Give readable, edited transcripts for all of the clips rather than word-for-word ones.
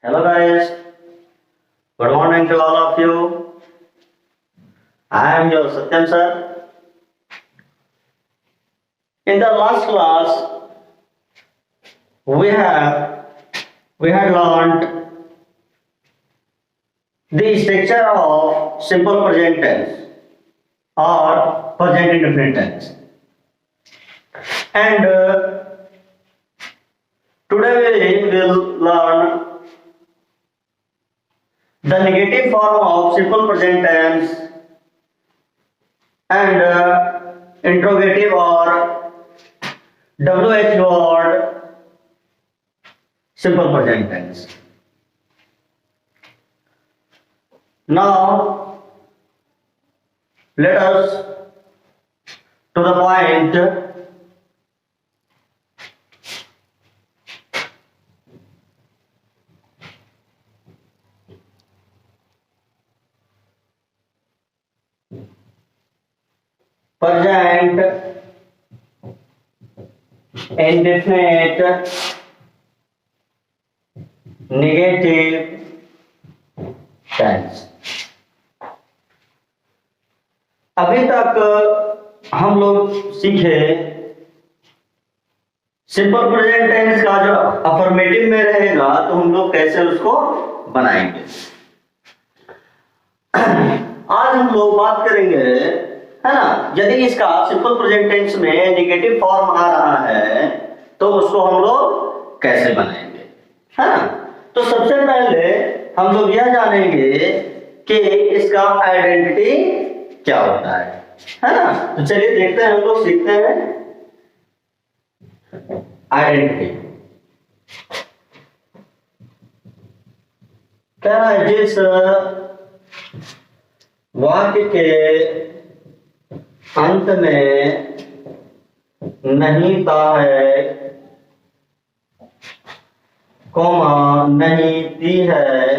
Hello guys, good morning to all of you. I am your Satyam sir. In the last class, we had learned the structure of simple present tense or present indefinite tense. And today we will learn the negative form of simple present tense and interrogative or WH word simple present tense. Now let us to the point. Present indefinite negative tense. अभी तक हम लोग सीखे simple present tense का जो affirmative में रहेगा तो हम लोग कैसे उसको बनाएंगे। आज हम लोग बात करेंगे, है ना, यदि इसका सिंपल प्रेजेंट टेंस में नेगेटिव फॉर्म आ रहा है तो उसको हम लोग कैसे बनाएंगे, है ना। तो सबसे पहले हम लोग यह जानेंगे कि इसका आइडेंटिटी क्या होता है ना। तो चलिए देखते हैं, हम लोग सीखते हैं आइडेंटिटी। कह रहा है जिस वाक्य के अंत में नहीं ता है, कौमा नहीं ती है,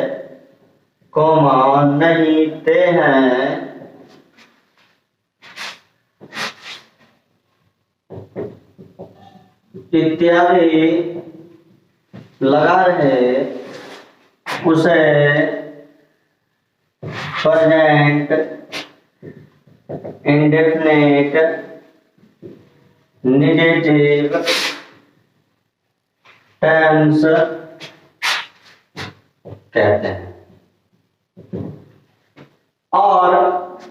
कौमा नहीं ते हैं, इत्यादि लगा रहे उसे प्रेजेंट इंडेफिनिट नेगेटिव टेंस कहते हैं। और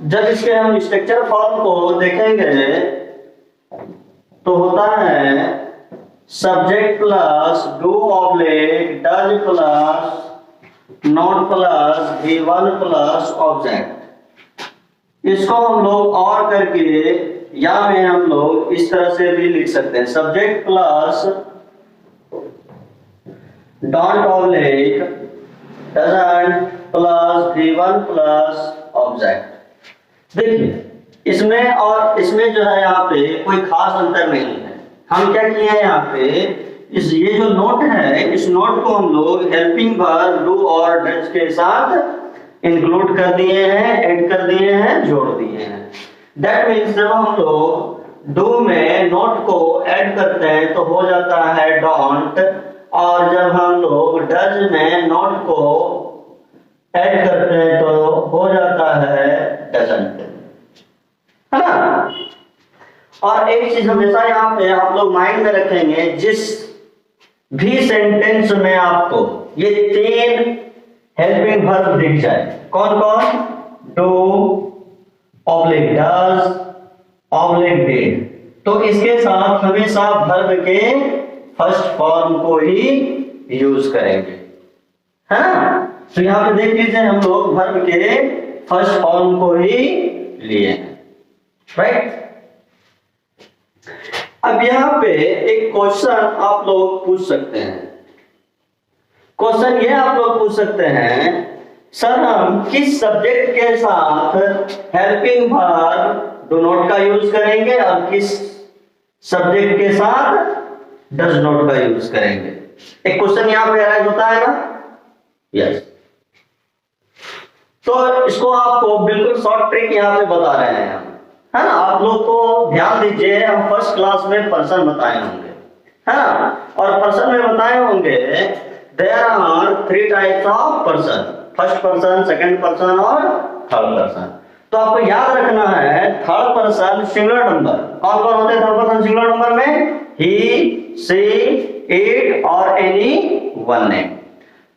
जब इसके हम स्ट्रक्चर फॉर्म को देखेंगे तो होता है subject plus do oblique does plus not plus V1 plus object. इसको हम लोग और करके या में हम लोग इस तरह से भी लिख सकते हैं, subject plus dot oblique doesn't plus V1 plus object. देखिए इसमें और इसमें जो है यहाँ पे कोई खास अंतर नहीं है। हम क्या किए हैं यहाँ पे, इस ये जो नोट है इस नोट को हम लोग हेल्पिंग वर्ब डू और डज के साथ इंक्लूड कर दिए हैं, ऐड कर दिए हैं, जोड़ दिए हैं। दैट मीन्स जब हम लोग डू में नोट को ऐड करते हैं तो हो जाता है डोंट, और जब हम लोग डज में नोट को ऐड करते हैं तो हो जाता है डजंट, है ना। और एक चीज हमेशा यहाँ पे आप लोग माइंड में रखेंगे, जिस भी सेंटेंस में आपको ये तीन हेल्पिंग वर्ब दिख जाए, कौन कौन, do oblique does oblique did, तो इसके साथ हमेशा वर्ब के फर्स्ट फॉर्म को ही यूज करेंगे, है ना। तो यहाँ पे देख लीजिए हम लोग वर्ब के फर्स्ट फॉर्म को ही लिए हैं, राइट। अब यहाँ पे एक क्वेश्चन आप लोग पूछ सकते हैं। क्वेश्चन ये आप लोग पूछ सकते हैं, सर हम किस सब्जेक्ट के साथ हेल्पिंग वर्ब डू नॉट का यूज करेंगे और किस सब्जेक्ट के साथ डज नॉट का यूज करेंगे। एक क्वेश्चन यहाँ पे अराइज होता है ना, यस। तो इसको आपको बिल्कुल शॉर्ट ट्रिक यहाँ पे बता रहे हैं हम, है ना। आप लोग को ध्यान दीजिए, हम फर्स्ट क्लास में पर्सन बताए होंगे, है ना, और पर्सन में बताए होंगे there are three types of person, first person, second person और थर्ड पर्सन। तो आपको याद रखना है थर्ड पर्सन सिंगुलर नंबर कौन कौन होते हैं थर्ड पर्सन सिंगुलर नंबर में, ही, सी, इट और एनी वन नेम।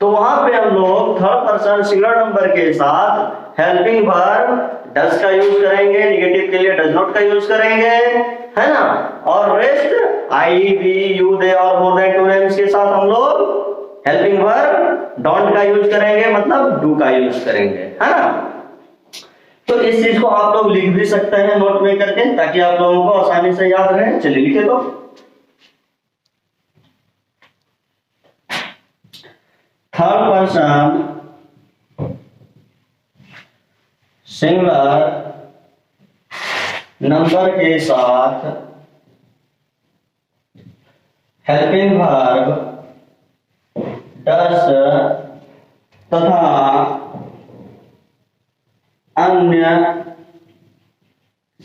तो वहां पे हम लोग थर्ड पर्सन सिंगुलर नंबर के साथ हेल्पिंग वर्ब डज का यूज करेंगे, नेगेटिव के लिए डज नॉट का यूज करेंगे, है ना। और रेस्ट आई, वी, यू, दे और मोर देन टू नेम्स के साथ हम लोग हेल्पिंग वर्ब डोंट का यूज करेंगे, मतलब डू का यूज करेंगे, है ना। तो इस चीज को आप लोग लिख भी सकते हैं नोट में करके, ताकि आप लोगों को आसानी से याद रहे। चलिए लिखे तो थर्ड पर्सन सिंगुलर नंबर के साथ हेल्पिंग वर्ब डस तथा अन्य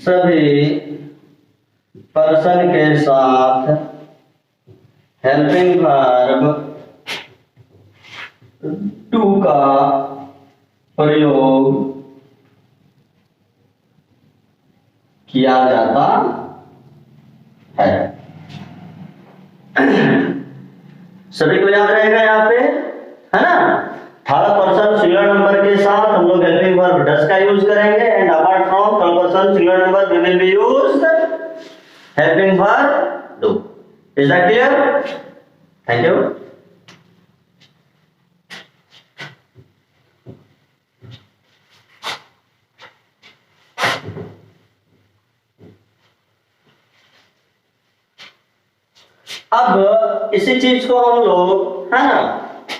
सभी पर्सन के साथ हेल्पिंग वर्ब टू का प्रयोग किया जाता है। सभी को याद रहेगा यहाँ पे, है ना। थर्ड पर्सन सिंगुलर नंबर के साथ हम लोग हेल्पिंग वर्ब डस का यूज करेंगे and apart from third person singular number we will be used helping verb do. Is that clear? Thank you. अब इसी चीज को हम लोग, है ना,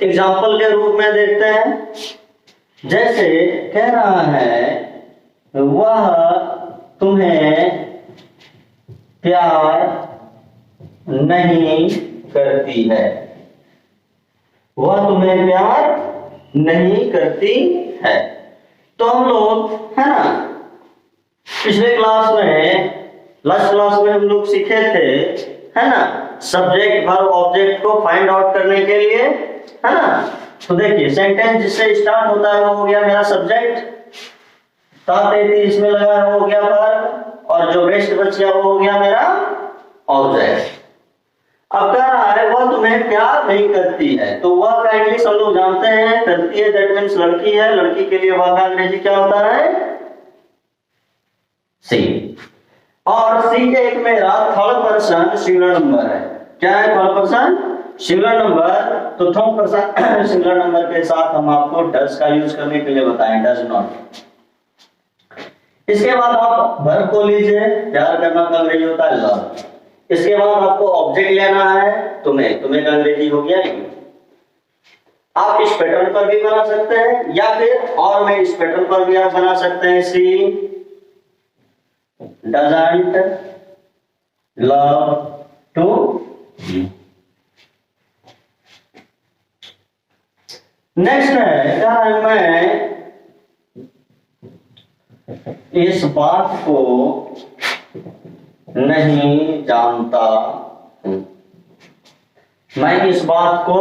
एग्जाम्पल के रूप में देखते हैं। जैसे कह रहा है वह तुम्हें प्यार नहीं करती है, वह तुम्हें प्यार नहीं करती है। तो हम लोग, है ना, पिछले क्लास में, लास्ट क्लास में हम लोग सीखे थे, है ना, सब्जेक्ट वर्ब ऑब्जेक्ट को फाइंड आउट करने के लिए, है ना। तो देखिए सेंटेंस जिससे स्टार्ट होता है वो हो गया मेरा सब्जेक्ट, तातेती इसमें लगा है हो गया वर्ब, और जो रेस्ट बच गया वो हो गया मेरा ऑब्जेक्ट। अब कह रहा है वह तुम्हें प्यार नहीं करती है, तो वह का इंग्लिश हम लोग जानते हैं, करती है दैट मींस लड़की है, लड़की के लिए वह का अंग्रेजी क्या होता है, सी। और सी एक मेरा थर्ड पर्सन सिंगुलर नंबर है। क्या है थर्ड पर्सन सिंगुलर नंबर? तो थर्ड पर्सन सिंगुलर नंबर के साथ हम आपको डज का यूज करने के लिए बताएं, डज नॉट। इसके बाद आप वर्ब को लीजिए, प्यार करना का अंग्रेजी होता है लव। इसके बाद आपको ऑब्जेक्ट लेना है, तुम्हें, तुम्हें का अंग्रेजी हो गया यू। आप इस पैटर्न पर भी बना सकते हैं, या फिर और मैं इस पैटर्न पर भी आप बना सकते हैं, सी doesn't love to you। Next है क्या है, मैं इस बात को नहीं जानता हूं, मैं इस बात को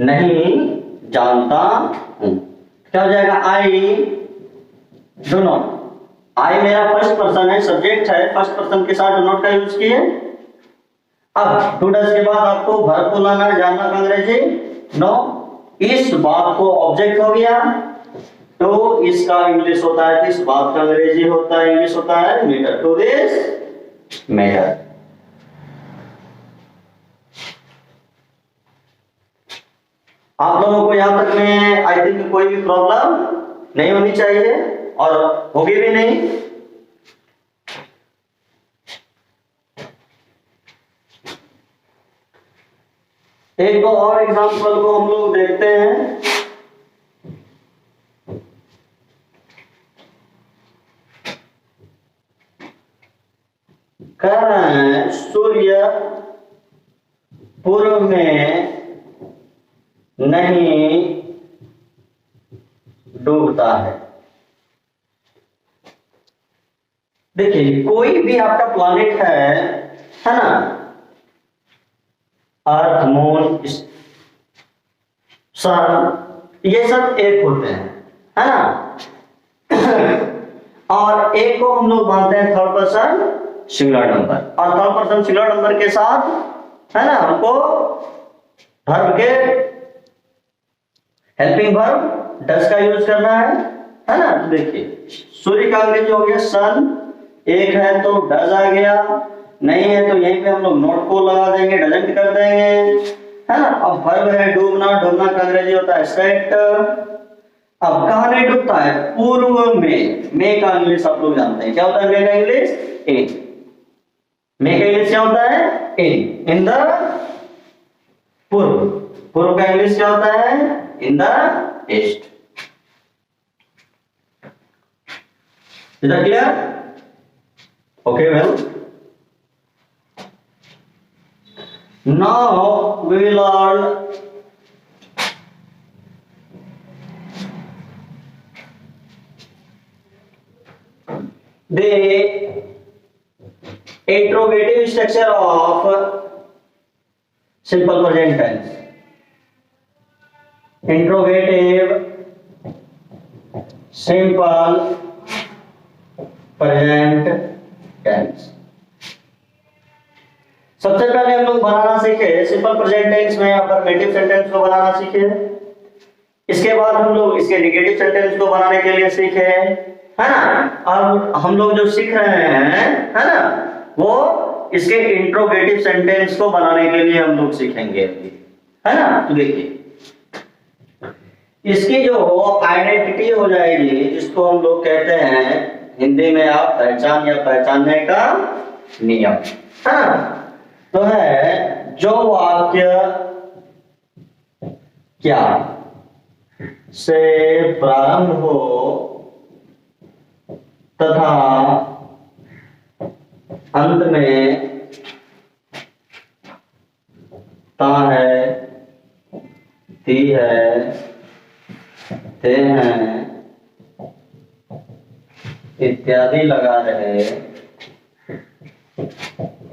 नहीं जानता हूं। क्या हो जाएगा, आई डू नॉट। आई मेरा फर्स्ट पर्सन है, सब्जेक्ट है, फर्स्ट पर्सन के साथ डू नॉट का यूज किए। अब टू डज के बाद आपको वर्ब को लाना है, जानना का अंग्रेजी नो। इस बात को ऑब्जेक्ट हो गया, तो इसका इंग्लिश होता है, इस बात का अंग्रेजी होता है, इंग्लिश होता है मैटर, टू दिस मैटर। आप लोगों को यहां तक में आई थिंक कोई भी प्रॉब्लम नहीं होनी चाहिए, और होगी भी नहीं। एक दो और एग्जांपल को हम लोग देखते हैं। कह रहे हैं सूर्य पूर्व में नहीं डूबता है। देखिए कोई भी आपका प्लैनेट है ना, अर्थ, मून, सन, ये सब एक होते हैं, है ना। और एक को हम लोग मानते हैं थर्ड पर्सन सिंगुलर नंबर, और थर्ड पर्सन सिंगुलर नंबर के साथ, है ना, हमको वर्ब के हेल्पिंग वर्ब डस का यूज करना है ना। तो देखिए सूर्य का अंग्रेजी हो गया सन, एक है तो डज आ गया, नहीं है तो यहीं पे हम लोग नोट को लगा देंगे, डजंट कर देंगे, है ना। अब वर्ब है डूबना, डूबना का अंग्रेजी होता है सेट। अब कहां नहीं डूबता है, पूर्व में। मे का इंग्लिश आप लोग जानते हैं, क्या होता है मे का इंग्लिश, इन। मे का इंग्लिश क्या होता है, इन, इन द पूर्व। पूर्व का इंग्लिश क्या होता है, in the east. Is that clear? Okay, well now we will learn the interrogative structure of simple present tense. Interrogative simple present tense. सबसे पहले हम लोग बनाना सीखे सिंपल प्रेजेंट टेंस में अफर्मेटिव सेंटेंस को बनाना सीखे। इसके बाद हम लोग इसके नेगेटिव सेंटेंस को बनाने के लिए सीखे, है ना। अब हम लोग जो सीख रहे हैं, है ना, वो इसके इंट्रोगेटिव सेंटेंस को बनाने के लिए हम लोग सीखेंगे, है ना। तो देखिए इसकी जो आइडेंटिटी हो जाएगी, जिसको हम लोग कहते हैं हिंदी में आप पहचान या पहचानने का नियम, है ना। तो है जो वाक्य क्या से प्रारंभ हो तथा अंत में ता है, ती है, ते हैं इत्यादि लगा रहे,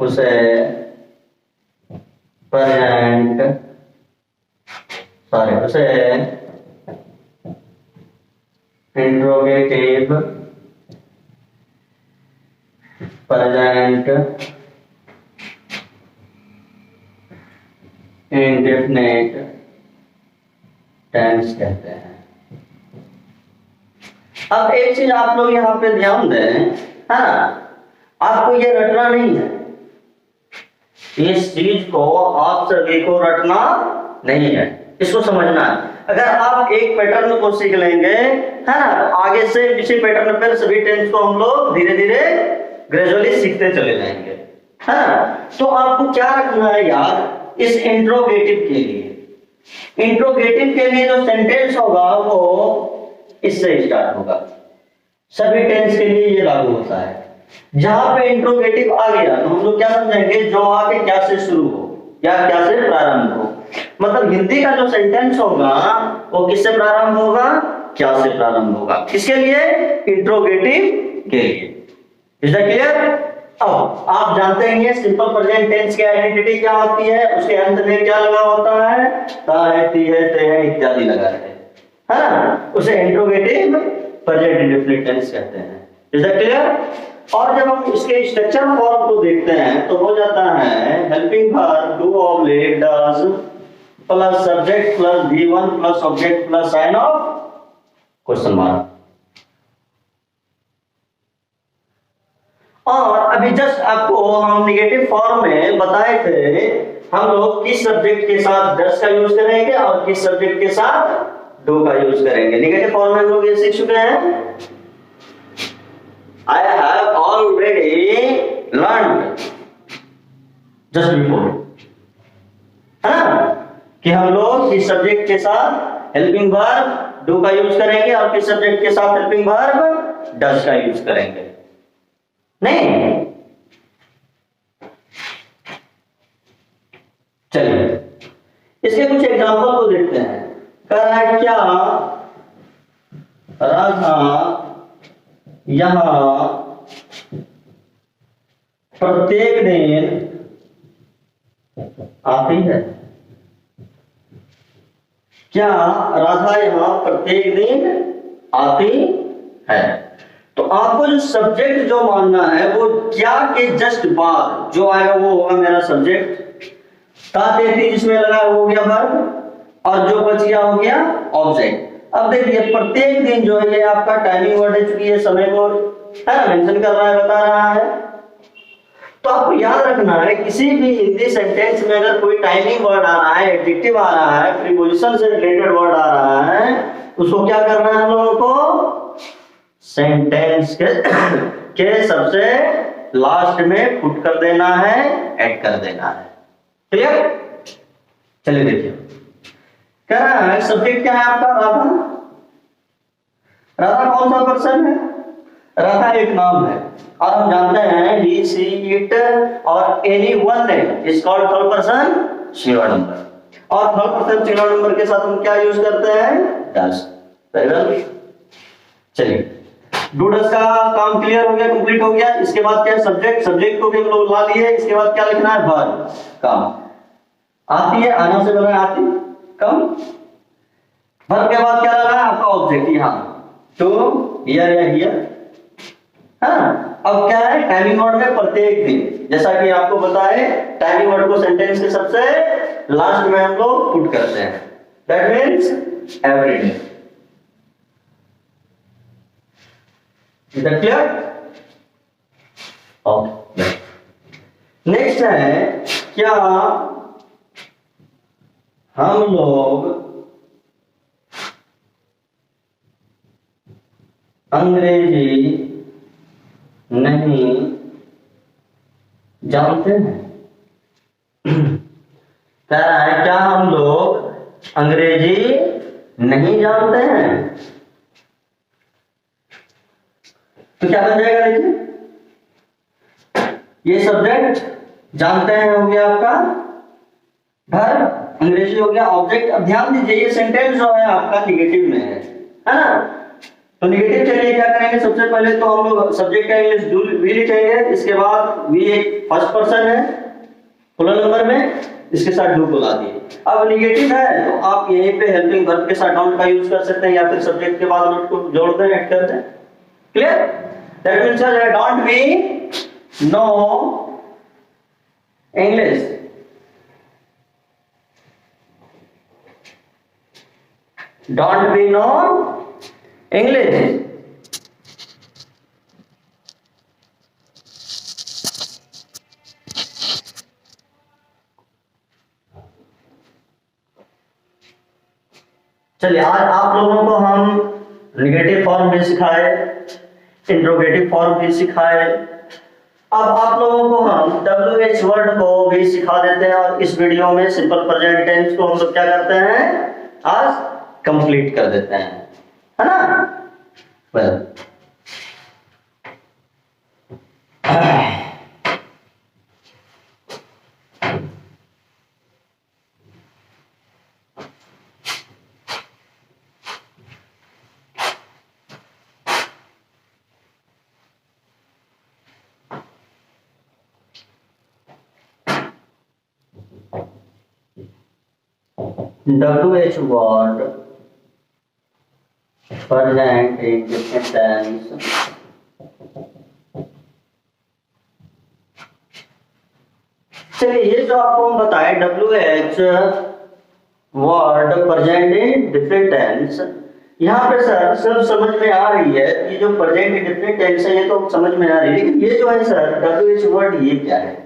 उसे उसे इंट्रोगेटिव प्रेजेंट इंडेफिनिट टेंस कहते हैं। अब एक चीज आप लोग यहाँ पे ध्यान दें, है ना, आपको ये रटना नहीं है, इस चीज को आप सभी को रटना नहीं है, इसको समझना है। अगर आप एक पैटर्न को सीख लेंगे, है ना, आगे से इसी पैटर्न पर सभी टेंस को हम लोग धीरे धीरे ग्रेजुअली सीखते चले जाएंगे, है ना। तो आपको क्या रखना है यार, इस इंट्रोगेटिव के लिए, इंट्रोगेटिव के लिए जो सेंटेंस होगा वो इससे स्टार्ट होगा। सभी टेंस के लिए ये लागू होता है। जहां पे इंट्रोगेटिव आ गया तो हम लोग क्या समझेंगे, जो आके क्या से शुरू हो या क्या से प्रारंभ हो। मतलब हिंदी का जो सेंटेंस होगा वो किससे प्रारंभ होगा, क्या से प्रारंभ होगा, किसके लिए, इंट्रोगेटिव के लिए। Is that clear? अब आप जानते हैं सिंपल प्रेजेंट टेंस की आइडेंटिटी क्या होती है, उसके अंत में क्या लगा होता है, ता है, ती है, ते है इत्यादि लगा है ना, उसे इंट्रोगेटिव प्रेजेंट इंडेफिनिट टेंस कहते हैं। Is that clear? और जब हम इसके स्ट्रक्चर फॉर्म को देखते हैं तो हो जाता है helping verb do oblique does plus subject plus V1 plus object plus sign of question mark. और अभी जस्ट आपको हम निगेटिव फॉर्म में बताए थे हम लोग किस सब्जेक्ट के साथ डज का यूज करेंगे और किस सब्जेक्ट के साथ डू का यूज करेंगे। निगेटिव फॉर्म में हम लोग ये सीख चुके हैं। I have already learned just before, है ना, कि हम लोग किस सब्जेक्ट के साथ हेल्पिंग वर्ब डू का यूज करेंगे और किस सब्जेक्ट के साथ हेल्पिंग वर्ब डज का यूज करेंगे। नहीं, चलिए इसके कुछ एग्जांपल को देखते हैं। कह रहा है क्या राधा यहां प्रत्येक दिन आती है। क्या राधा यहाँ प्रत्येक दिन आती है? तो आपको जो सब्जेक्ट जो मानना है वो क्या के जस्ट बाद जो आएगा वो होगा मेरा सब्जेक्ट। ताते थी जिसमें लगा हो गया वर्ब और जो बच गया हो गया ऑब्जेक्ट। अब देखिए प्रत्येक दिन जो है ये आपका टाइमिंग वर्ड है, चूंकि ये समय को है ना मेंशन कर रहा है, बता रहा है। तो आपको याद रखना है किसी भी हिंदी सेंटेंस में अगर कोई टाइमिंग वर्ड आ रहा है, एडजेक्टिव आ रहा है, प्रीपोजिशन से रिलेटेड वर्ड आ रहा है, उसको क्या करना है हम लोगों को सेंटेंस के सबसे लास्ट में पुट कर देना है, ऐड कर देना है। क्लियर? चलिए देखिए कह रहा है सब्जेक्ट क्या है आपका राधा। राधा कौन सा पर्सन है? राधा एक नाम है और हम जानते हैं ही सी इट और any one name is called third person singular number. और थर्ड पर्सन सिंगुलर नंबर के साथ हम क्या यूज करते हैं? डस। Very well. चलिए डू डस का काम क्लियर हो गया, कंप्लीट हो गया। इसके बाद क्या सब्जेक्ट, सब्जेक्ट को भी हम लोग ला लिए। इसके बाद क्या लिखना है? वर्ब। काम आती है, आना से बना आती, कम। वर्ब के बाद क्या लगा है आपका ऑब्जेक्ट, यहां तो हियर या हियर। हाँ अब क्या है टाइमिंग वर्ड में प्रत्येक दिन, जैसा कि आपको बताए टाइमिंग वर्ड को सेंटेंस के सबसे लास्ट में हम लोग पुट करते हैं। That means every day. Is that clear? Okay. Next है क्या हम लोग अंग्रेजी नहीं जानते हैं? कह रहा है क्या हम लोग अंग्रेजी नहीं जानते हैं? तो क्या बन जाएगा देखिए, ये सब्जेक्ट जानते हैं हो गया आपका, वर्ब अंग्रेजी हो गया, ऑब्जेक्ट। अब ध्यान दीजिए ये सेंटेंस जो है आपका निगेटिव में है ना? तो निगेटिव के लिए क्या करेंगे? सबसे पहले तो हम लोग सब्जेक्ट का इंग्लिश डू वी लिखेंगे। इसके बाद वी एक फर्स्ट पर्सन है प्लूरल नंबर में, इसके साथ डू को ला दिए। अब निगेटिव है तो आप यहीं पे हेल्पिंग वर्ब के साथ डोंट का यूज कर सकते हैं या फिर सब्जेक्ट के बाद नोट को जोड़ दें, ऐड कर दें। Clear? That means don't we know English. Don't we know English. चलिए आज आप लोगों को हम निगेटिव फॉर्म भी सिखाए, इंट्रोगेटिव फॉर्म भी सिखाए। अब आप लोगों को हम WH वर्ड को भी सिखा देते हैं और इस वीडियो में सिंपल प्रेजेंट टेंस को हम लोग क्या करते हैं आज कंप्लीट कर देते हैं, है ना? Well WH word present in different tense चलिए ये जो आपको हम बताए WH word present in different tense, यहाँ पे सर सब समझ में आ रही है कि जो प्रेजेंट इन डिफरेंट टेंस है ये तो समझ में आ रही है, लेकिन ये जो है सर WH वर्ड ये क्या है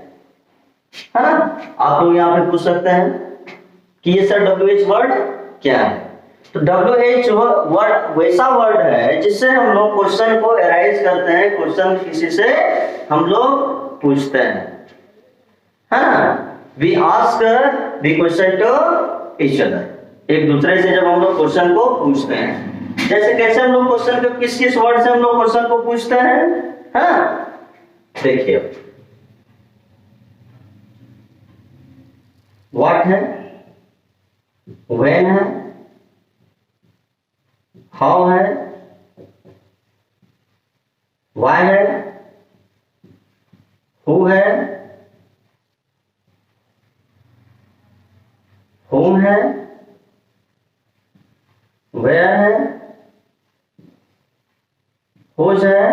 ना? आप लोग यहाँ पे पूछ सकते हैं कि ये सर WH वर्ड क्या है? तो WH वर्ड वैसा वर्ड है जिससे हम लोग क्वेश्चन को एराइज करते हैं, क्वेश्चन किसी से हम लोग पूछते हैं, है ना? We ask the question to each other, एक दूसरे से जब हम लोग क्वेश्चन को पूछते हैं। जैसे कैसे हम लोग क्वेश्चन को किस किस वर्ड से हम लोग क्वेश्चन को पूछते हैं, है ना? देखिए व्हाट है, व्हेन है, हाउ है, व्हाई है, हु है, whom है, वेयर है, हुज है,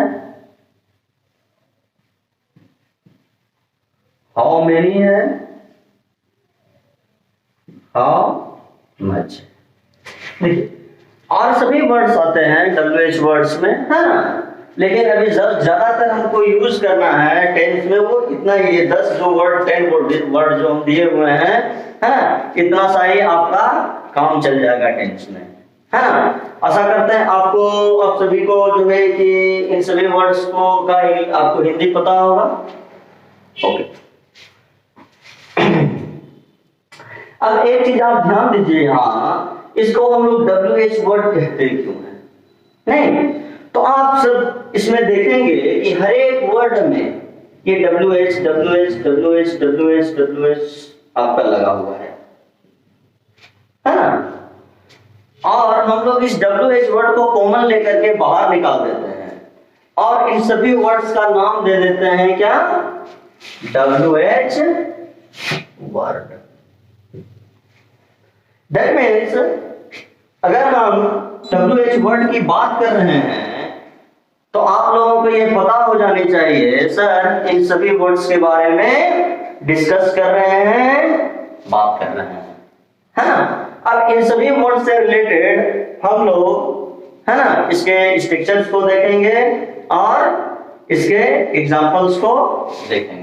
हाउ मेनी है, हाउ मच। देखिए और सभी वर्ड्स आते हैं WH वर्ड्स में, है ना, लेकिन अभी ज्यादातर हमको यूज करना है टेंस में वो इतना ही, 10 जो वर्ड 10 वर्ड जो हम दिए हुए हैं, है ना, इतना सा ही आपका काम चल जाएगा टेंस में, है ना। आशा करते हैं आपको, आप सभी को जो है कि इन सभी वर्ड्स को का आपको हिंदी पता होगा। ओके, अब एक चीज आप ध्यान दीजिए, यहाँ इसको हम लोग WH वर्ड कहते क्यों हैं? नहीं तो आप सब इसमें देखेंगे कि हर एक वर्ड में ये WH WH WH WH WH आपका लगा हुआ है ना। और हम लोग इस WH वर्ड को कॉमन लेकर के बाहर निकाल देते हैं और इन सभी वर्ड्स का नाम दे देते हैं क्या? WH word. दैट मीन्स अगर हम WH वर्ड की बात कर रहे हैं तो आप लोगों को ये पता हो जानी चाहिए सर इन सभी वर्ड्स के बारे में डिस्कस कर रहे हैं, बात कर रहे हैं, है ना। अब इन सभी वर्ड से रिलेटेड हम लोग, है ना, इसके स्ट्रक्चर्स को देखेंगे और इसके एग्जांपल्स को देखेंगे।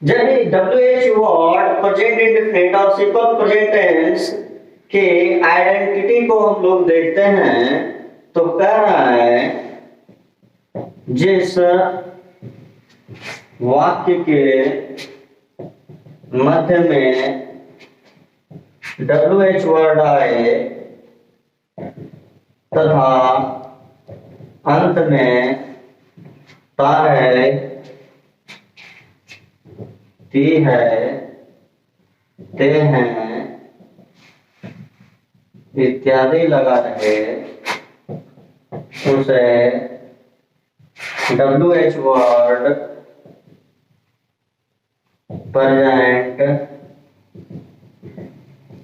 जब WH वर्ड प्रेजेंट इंडेफिनिट और सिंपल प्रेजेंट टेंस के आइडेंटिटी को हम लोग देखते हैं तो कह रहा है जिस वाक्य के मध्य में WH वर्ड आए तथा अंत में ता है, ती है, ते हैं इत्यादि लगा रहे उसे WH word present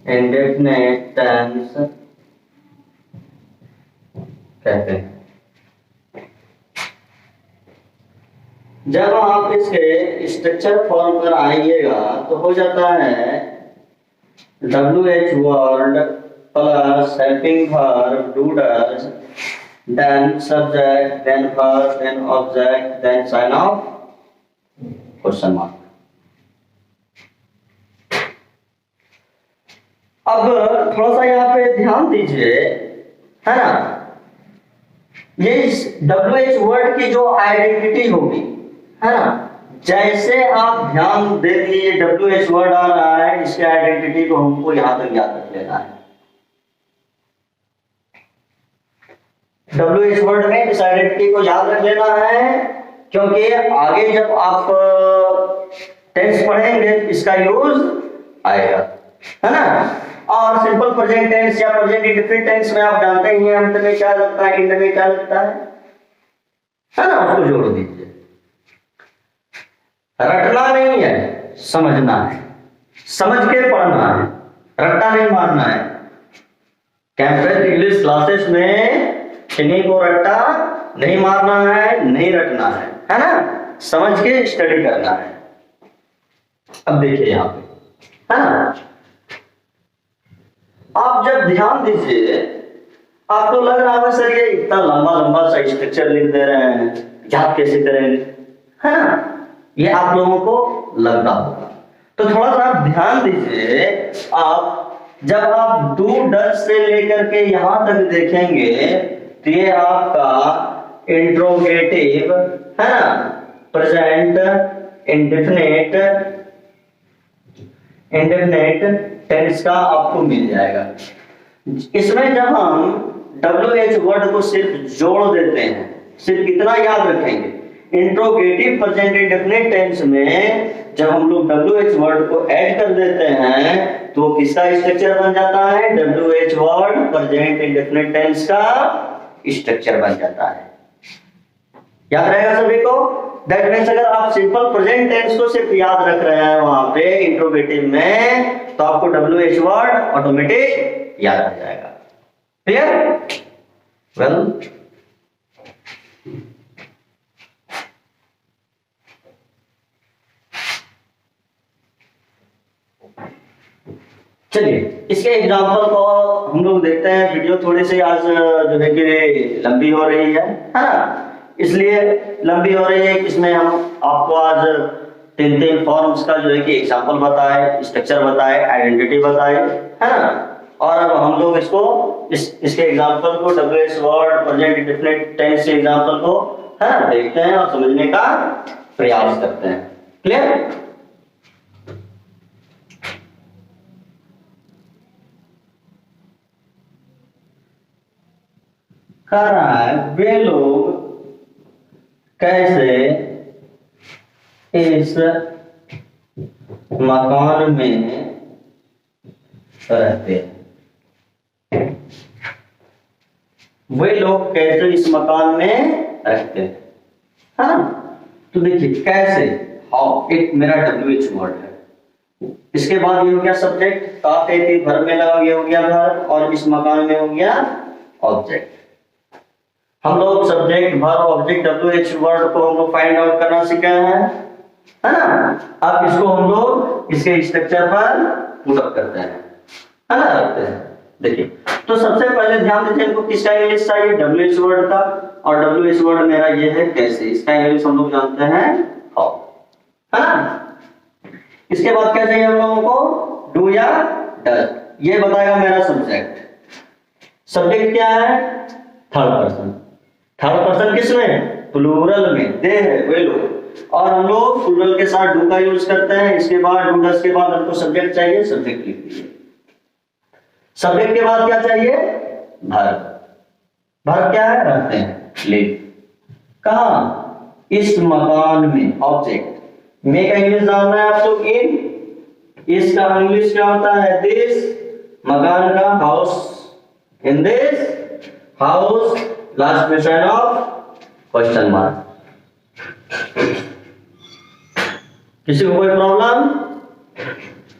indefinite tense कहते हैं। जब आप इसके स्ट्रक्चर फॉर्म पर आइएगा तो हो जाता है WH word plus helping verb do does, then subject, then verb, then object, then sign of question mark. अब थोड़ा सा यहाँ पे ध्यान दीजिए, है ना, ये WH वर्ड की जो आइडेंटिटी होगी, है ना, जैसे आप ध्यान दे दिए WH वर्ड आ रहा है, इसकी आइडेंटिटी को हमको यहां तक याद रख लेना है। WH वर्ड में इस आइडेंटिटी को याद रख लेना है क्योंकि आगे जब आप टेंस पढ़ेंगे इसका यूज आएगा, है ना। और सिंपल प्रेजेंट टेंस या प्रेजेंट इंडेफिनिट टेंस में आप जानते ही हैं अंत में क्या लगता है, एंड में क्या लगता है ना, उसको जोड़ दीजिए। रटना नहीं है, समझना है, समझ के पढ़ना है, रट्टा नहीं मारना है। कैंपस इंग्लिश क्लासेस में किन्हीं को रट्टा नहीं मारना है, नहीं रटना है ना, समझ के स्टडी करना है। अब देखिए यहां पे, है ना, आप जब ध्यान दीजिए आपको लग रहा है सर ये इतना लंबा लंबा सा स्ट्रक्चर लिख दे रहे हैं, याद कैसे करेंगे, है ना, ये आप लोगों को लगता होगा। तो थोड़ा सा ध्यान दीजिए, आप जब आप डू डज से लेकर के यहां तक देखेंगे तो ये आपका इंट्रोगेटिव, है ना, प्रेजेंट इंडेफिनिट टेंस का आपको मिल जाएगा। इसमें जब हम WH वर्ड को सिर्फ जोड़ देते हैं, सिर्फ इतना याद रखेंगे, इंट्रोगेटिव प्रेजेंट इंडेफिनिट टेंस में जब हम लोग WH वर्ड को ऐड कर देते हैं तो किसका स्ट्रक्चर बन जाता है? WH word present indefinite tense का स्ट्रक्चर बन जाता है। याद रहेगा सभी को? दैट मीन्स अगर आप सिंपल प्रेजेंट टेंस को सिर्फ याद रख रहे हैं वहां पे इंट्रोगेटिव में तो आपको WH वर्ड ऑटोमेटिक याद आ जाएगा। क्लियर? वेल, चलिए इसके एग्जांपल को हम लोग देखते हैं। वीडियो थोड़ी सी आज जो है कि लंबी हो रही है ना, इसलिए लंबी हो रही है। इसमें हम आपको आज तीन फॉर्म्स का जो है कि एग्जांपल बताए, स्ट्रक्चर बताए, आइडेंटिटी बताए, है ना। और अब हम लोग इसको इसके एग्जांपल को WH word present indefinite tense के एग्जांपल को है ना देखते हैं और समझने का प्रयास करते हैं। क्लियर? कह रहा है वे लोग कैसे इस मकान में रहते हैं। वे लोग कैसे इस मकान में रहते हैं, है ना। तो देखिए कैसे, हाउ, एक मेरा WH वर्ड है। इसके बाद ये हो गया सब्जेक्ट, काफे के भर में लगा, ये हो गया भर, और इस मकान में हो गया ऑब्जेक्ट। हम लोग सब्जेक्ट भर ऑब्जेक्ट WH वर्ड को हम लोग फाइंड आउट करना सीखे हैं, है ना। अब इसको हम लोग इसके स्ट्रक्चर पर पुट अप करते हैं, है ना, रखते हैं। देखिए तो सबसे पहले ध्यान दीजिए, इनको किसका इंग्लिश चाहिए? WH वर्ड का, और WH वर्ड मेरा ये है कैसे। इसका इंग्लिश हम लोग जानते हैं हाउ, है ना। इसके बाद क्या चाहिए हम लोगों को? डू या डज, ये बताएगा मेरा सब्जेक्ट। सब्जेक्ट क्या है? Third person. थर्ड पर्सन किसमें? प्लूरल में, दे है, वे लोग। और हम लोग प्लूरल के साथ डू का यूज करते हैं। इसके बाद डू डज के बाद हमको सब्जेक्ट चाहिए, सब्जेक्ट लिख दीजिए। सब्जेक्ट के बाद क्या चाहिए? वर्ब। वर्ब क्या है? रहते हैं, लिव। कहां? इस मकान में, ऑब्जेक्ट में का इंग्लिश जानना है आप लोग। इन, इसका इंग्लिश क्या होता है? दिस, मकान का house, in this house, last में साइन ऑफ क्वेश्चन मार्क। किसी को कोई problem?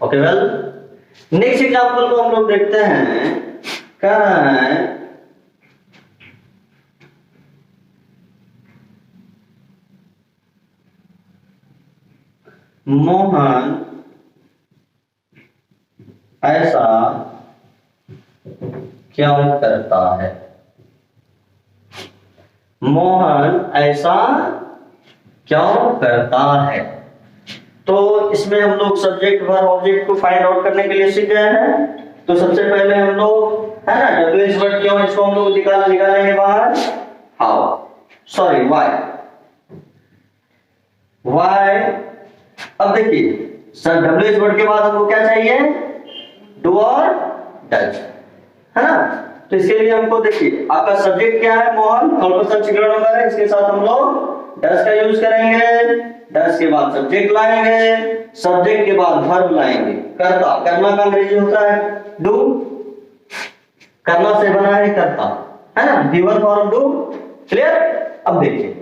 Okay, well next example को हम लोग देखते हैं। कह रहा है मोहन ऐसा क्यों करता है? मोहन ऐसा क्यों करता है? तो इसमें हम लोग सब्जेक्ट वर्ब ऑब्जेक्ट को फाइंड आउट करने के लिए सीख गए हैं। तो सबसे पहले हम लोग, है ना, WH वर्ड क्यों, इसको हम लोग निकालेंगे बाहर। How, sorry, why. व्हाई। अब देखिए सर, WH वर्ड के बाद हमको क्या चाहिए? डू और डज, है ना। तो इसके लिए हमको देखिए आपका सब्जेक्ट क्या है? Mohan, third person singular number है। इसके साथ हम लोग डज का यूज करेंगे। डज के बाद सब्जेक्ट लाएंगे, सब्जेक्ट के बाद वर्ब लाएंगे। करता, करना का अंग्रेजी होता है डू, करना से बना है करता, है ना, गिवन फॉर्म डू। क्लियर? अब देखिए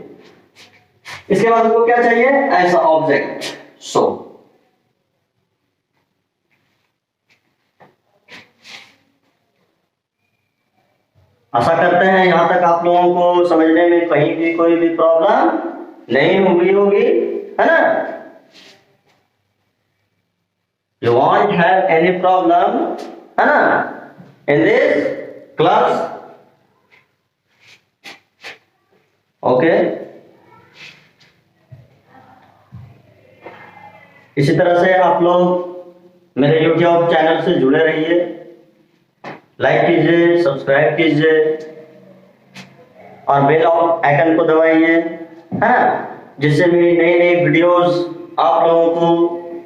इसके बाद हमको क्या चाहिए? ऐसा ऑब्जेक्ट, सो। आशा करते हैं यहां तक आप लोगों को समझने में कहीं भी कोई भी प्रॉब्लम नहीं हुई होगी, है ना। You won't have any problem, है ना, in this class. Okay. इसी तरह से आप लोग मेरे YouTube चैनल से जुड़े रहिए, लाइक कीजिए, सब्सक्राइब कीजिए और बेल आइकन को दबाइए, है ना, जिससे मेरी नई नई वीडियोस आप लोगों को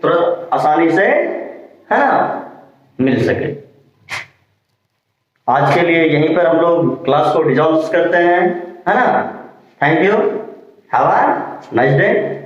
तुरंत आसानी से, है ना, मिल सके। आज के लिए यहीं पर हम लोग क्लास को डिसॉल्व करते हैं, है ना। Thank you. Have a nice day.